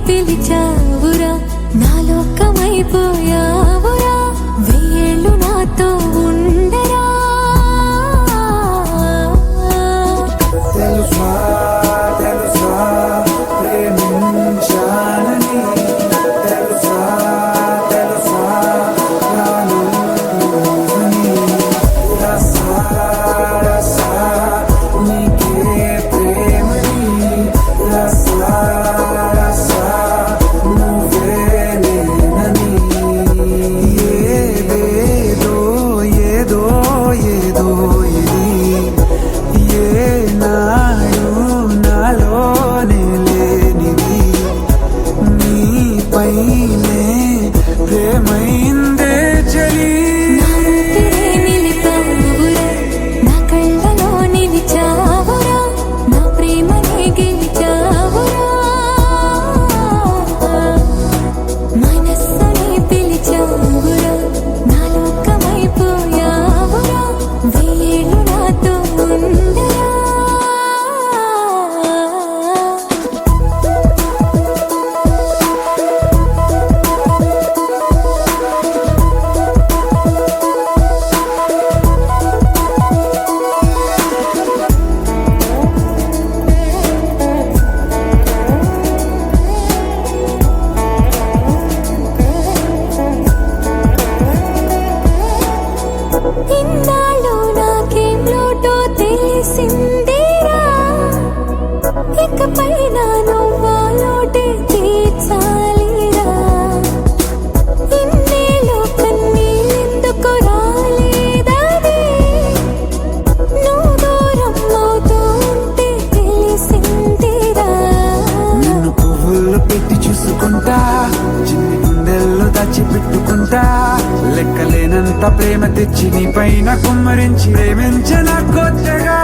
పిలిచావురా నా లోకమైపోయావురా వెయ్యేళ్ళు నాతో ఉండరా తెలుసా తెలుసా ప్రేమించానని తెలుసా తెలుసా రానుని రసా రసా నీకే ప్రేమని రసా రసా నువ్వే నేనని ఏదేదో ఏదో ఏదో ఇది ఏనాడు నాలోనే లేనిది నీపైనే ప్రేమైందే చలి నిలిపావురా నా కళ్ళలో నిలిచావురా నా ప్రేమనే గెలిచావురా మనస్సుని పిలిచావురా నా లోకమైపోయావురా వెయ్యేళ్ళు నాతో ఉండరా ఇన్నాళ్ళు నాకేం లోటో తెలిసిందిరా ఇకపై నా నువ్వా లోటే తీర్చాలిరా ఇన్నేళ్ళు కన్నీళ్ళెందుకు రాలేదని నువ్వు దూరం అవుతూ ఉంటే తెలిసిందిరా నిన్ను పువ్వుల్లో పెట్టి చూసుకుంటా చిన్ని గుండెల్లో దాచిపెట్టుకుంటా లెక్కలేనంత ప్రేమ తెచ్చి నీ పైన కుమ్మరించి ప్రేమించన కొత్తగా